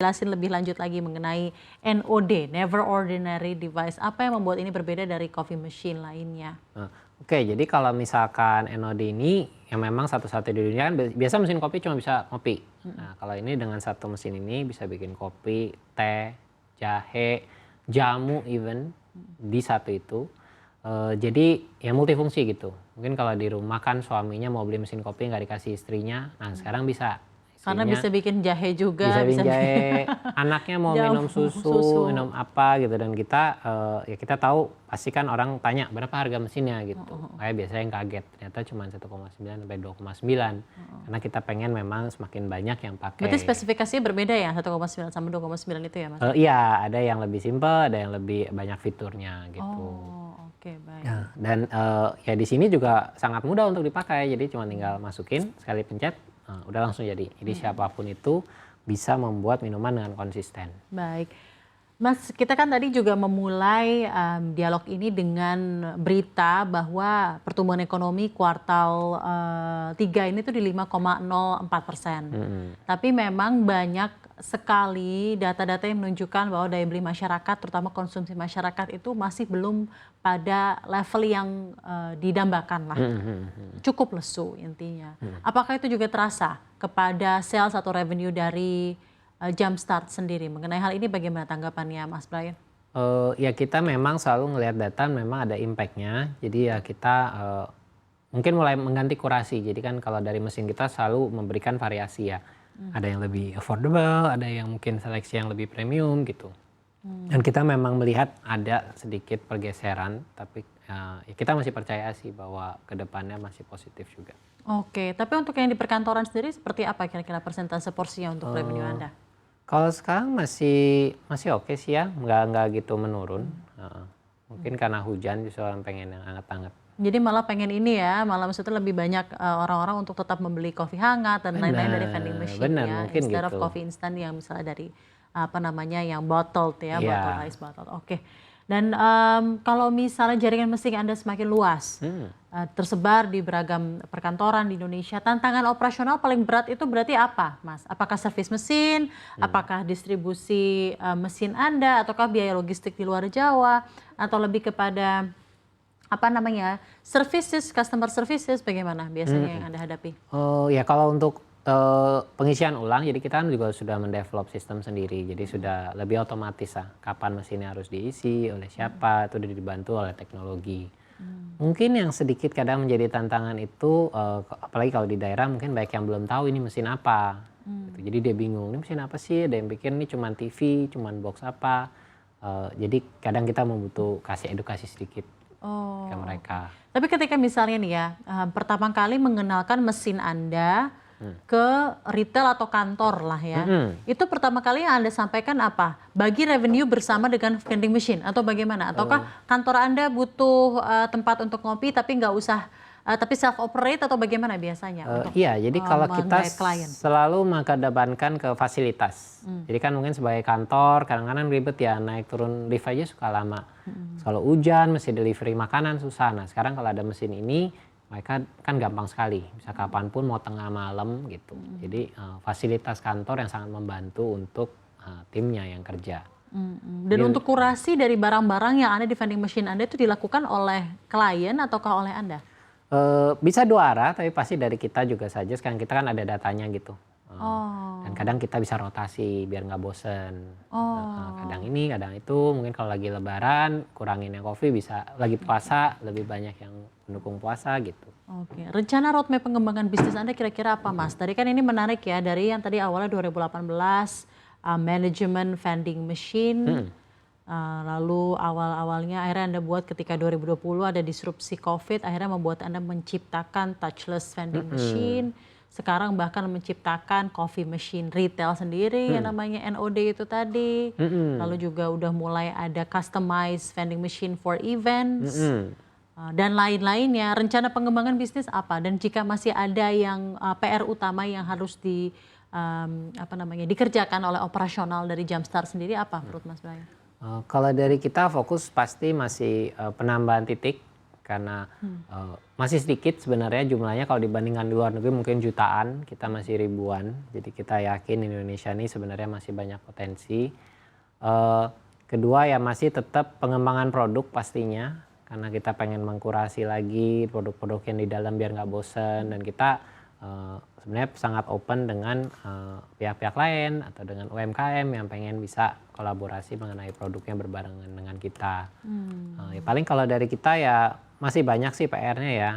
Jelasin lebih lanjut lagi mengenai NOD, Never Ordinary Device. Apa yang membuat ini berbeda dari coffee machine lainnya? Oke, jadi kalau misalkan NOD ini yang memang satu-satu di dunia kan biasa mesin kopi cuma bisa ngopi. Nah, kalau ini dengan satu mesin ini bisa bikin kopi, teh, jahe, jamu even di satu itu. Jadi ya multifungsi gitu. Mungkin kalau di rumah kan suaminya mau beli mesin kopi nggak dikasih istrinya, nah sekarang bisa. Karena Istrinya bisa bikin jahe juga, bisa bisa jahe, anaknya mau minum susu, minum apa gitu, dan kita ya kita tahu pasti kan orang tanya berapa harga mesinnya gitu. Kayak biasanya yang kaget ternyata cuma 1,9 sampai 2,9. Karena kita pengen memang semakin banyak yang pakai. Berarti spesifikasinya berbeda ya 1,9 sama 2,9 itu ya Mas? Iya, ada yang lebih simpel, ada yang lebih banyak fiturnya gitu. Oke, baik. Nah, dan ya di sini juga sangat mudah untuk dipakai. Jadi cuma tinggal masukin, sekali pencet, udah langsung jadi. Jadi siapapun itu bisa membuat minuman dengan konsisten. Baik. Mas, kita kan tadi juga memulai dialog ini dengan berita bahwa pertumbuhan ekonomi kuartal 3 ini tuh di 5,04%. Tapi memang banyak sekali data-data yang menunjukkan bahwa daya beli masyarakat, terutama konsumsi masyarakat itu masih belum pada level yang didambakan lah. Cukup lesu intinya. Apakah itu juga terasa kepada sales atau revenue dari Jumpstart sendiri? Mengenai hal ini bagaimana tanggapannya Mas Brian? Ya kita memang selalu ngelihat data memang ada impact-nya. Jadi ya kita mungkin mulai mengganti kurasi. Jadi kan kalau dari mesin kita selalu memberikan variasi ya. Ada yang lebih affordable, ada yang mungkin seleksi yang lebih premium gitu. Dan kita memang melihat ada sedikit pergeseran, tapi ya kita masih percaya sih bahwa kedepannya masih positif juga. Oke, tapi untuk yang di perkantoran sendiri seperti apa kira-kira persentase porsinya untuk revenue Anda? Kalau sekarang masih oke sih ya, nggak gitu menurun. Mungkin karena hujan justru orang pengen yang hangat-hangat. Jadi malah pengen ini ya, malah maksudnya lebih banyak orang-orang untuk tetap membeli kopi hangat dan lain-lain dari vending machine benar, ya, mungkin instead of gitu. coffee instan yang misalnya dari apa namanya yang bottled ya, Iya. bottle ice bottle. Oke. Dan kalau misalnya jaringan mesin Anda semakin luas, tersebar di beragam perkantoran di Indonesia, tantangan operasional paling berat itu berarti apa, Mas? Apakah servis mesin, apakah distribusi mesin Anda, ataukah biaya logistik di luar Jawa, atau lebih kepada apa namanya services, customer services, bagaimana biasanya yang Anda hadapi? Ya kalau untuk pengisian ulang, jadi kita kan juga sudah mendevelop sistem sendiri, jadi sudah lebih otomatis lah kapan mesinnya harus diisi, oleh siapa, itu udah dibantu oleh teknologi. Mungkin yang sedikit kadang menjadi tantangan itu, apalagi kalau di daerah mungkin banyak yang belum tahu ini mesin apa. Gitu. Jadi dia bingung, ini mesin apa sih, ada yang pikir ini cuma TV, cuma box apa. Jadi kadang kita membutuh kasih edukasi sedikit ke mereka. Tapi ketika misalnya nih ya, pertama kali mengenalkan mesin Anda ke retail atau kantor lah ya, itu pertama kali yang Anda sampaikan apa? Bagi revenue bersama dengan vending machine atau bagaimana? Ataukah kantor Anda butuh tempat untuk ngopi tapi nggak usah, tapi self operate atau bagaimana biasanya untuk Iya, jadi kalau kita menggait klien? selalu mengedepankan ke fasilitas. Jadi kan mungkin sebagai kantor kadang-kadang ribet ya, naik turun lift aja suka lama. Kalau hujan mesti delivery makanan susah. Nah sekarang kalau ada mesin ini mereka kan gampang sekali, bisa kapanpun mau tengah malam gitu. Jadi fasilitas kantor yang sangat membantu untuk timnya yang kerja. Dan untuk kurasi dari barang-barang yang ada di vending machine Anda itu dilakukan oleh klien ataukah oleh Anda? Bisa dua arah, tapi pasti dari kita juga saja. Sekarang kita kan ada datanya gitu. Dan kadang kita bisa rotasi biar nggak bosen. Kadang ini, kadang itu. Mungkin kalau lagi lebaran, kurangin yang kopi, bisa lagi puasa, lebih banyak yang mendukung puasa gitu. Oke, rencana roadmap pengembangan bisnis Anda kira-kira apa Mas? Tadi kan ini menarik ya, dari yang tadi awalnya 2018, manajemen vending machine. Lalu awal-awalnya akhirnya Anda buat ketika 2020 ada disrupsi COVID, akhirnya membuat Anda menciptakan touchless vending machine. Sekarang bahkan menciptakan coffee machine retail sendiri yang namanya NOD itu tadi. Lalu juga udah mulai ada customized vending machine for events. Dan lain-lainnya. Rencana pengembangan bisnis apa? Dan jika masih ada yang PR utama yang harus dikerjakan oleh operasional dari Jumpstart sendiri apa menurut Mas Brian? Kalau dari kita fokus pasti masih penambahan titik, karena masih sedikit sebenarnya jumlahnya kalau dibandingkan di luar negeri mungkin jutaan, kita masih ribuan. Jadi kita yakin Indonesia ini sebenarnya masih banyak potensi. Kedua ya masih tetap pengembangan produk pastinya, karena kita pengen mengkurasi lagi produk-produk yang di dalam biar nggak bosen, dan kita sebenarnya sangat open dengan pihak-pihak lain atau dengan UMKM yang pengen bisa kolaborasi mengenai produknya berbarengan dengan kita. Ya paling kalau dari kita ya masih banyak sih PR-nya ya,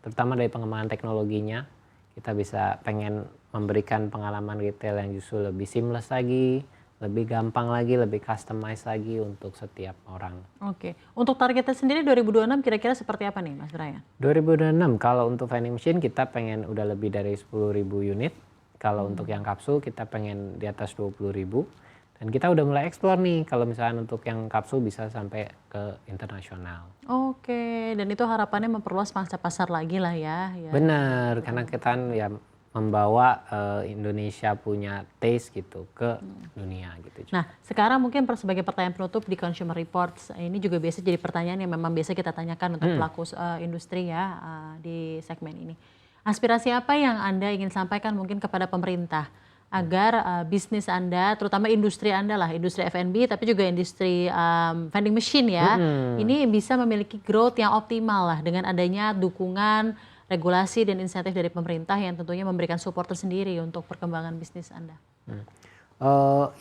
terutama dari pengembangan teknologinya. Kita bisa pengen memberikan pengalaman retail yang justru lebih seamless lagi, lebih gampang lagi, lebih customize lagi untuk setiap orang. Oke, untuk targetnya sendiri 2026 kira-kira seperti apa nih Mas Brian? 2026 kalau untuk vending machine kita pengen udah lebih dari 10.000 unit. Kalau untuk yang kapsul kita pengen di atas 20.000. Dan kita udah mulai explore nih kalau misalnya untuk yang kapsul bisa sampai ke internasional. Oke, dan itu harapannya memperluas pangsa pasar lagi lah ya. Benar, karena kita kan ya membawa Indonesia punya taste gitu ke dunia gitu. Nah, sekarang mungkin sebagai pertanyaan penutup di Consumer Reports, ini juga biasa jadi pertanyaan yang memang biasa kita tanyakan untuk pelaku industri ya di segmen ini. Aspirasi apa yang Anda ingin sampaikan mungkin kepada pemerintah agar bisnis Anda, terutama industri Anda lah, industri F&B tapi juga industri vending machine ya, ini bisa memiliki growth yang optimal lah dengan adanya dukungan, regulasi dan insentif dari pemerintah yang tentunya memberikan support tersendiri untuk perkembangan bisnis Anda.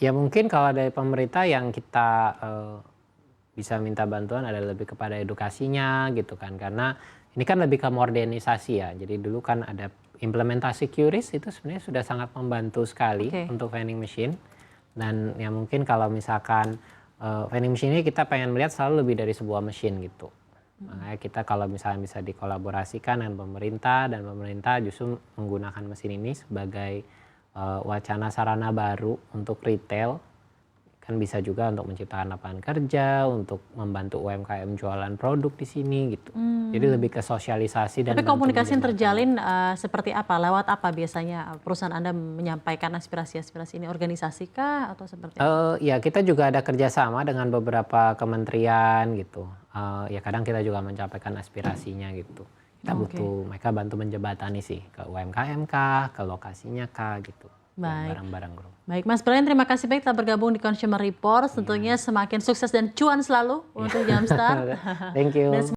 Ya mungkin kalau dari pemerintah yang kita bisa minta bantuan ada lebih kepada edukasinya gitu kan, karena ini kan lebih ke modernisasi ya. Jadi dulu kan ada implementasi QRIS itu sebenarnya sudah sangat membantu sekali untuk vending machine. Dan ya mungkin kalau misalkan vending machine ini kita pengen melihat selalu lebih dari sebuah mesin gitu. Makanya kita kalau misalnya bisa dikolaborasikan dengan pemerintah dan pemerintah justru menggunakan mesin ini sebagai wacana sarana baru untuk retail, kan bisa juga untuk menciptakan lapangan kerja, untuk membantu UMKM jualan produk di sini gitu. Jadi lebih ke sosialisasi dan. Tapi komunikasi yang terjalin seperti apa? Lewat apa biasanya perusahaan Anda menyampaikan aspirasi-aspirasi ini? Organisasi kah atau seperti apa? Ya kita juga ada kerjasama dengan beberapa kementerian gitu. Ya kadang kita juga menyampaikan aspirasinya gitu. Kita butuh mereka bantu menjembatani sih ke UMKM kah, ke lokasinya kah gitu. Barang-barang grow. Baik, Mas Brian, terima kasih banyak telah bergabung di Consumer Reports. Tentunya semakin sukses dan cuan selalu untuk Jumpstart. Thank you.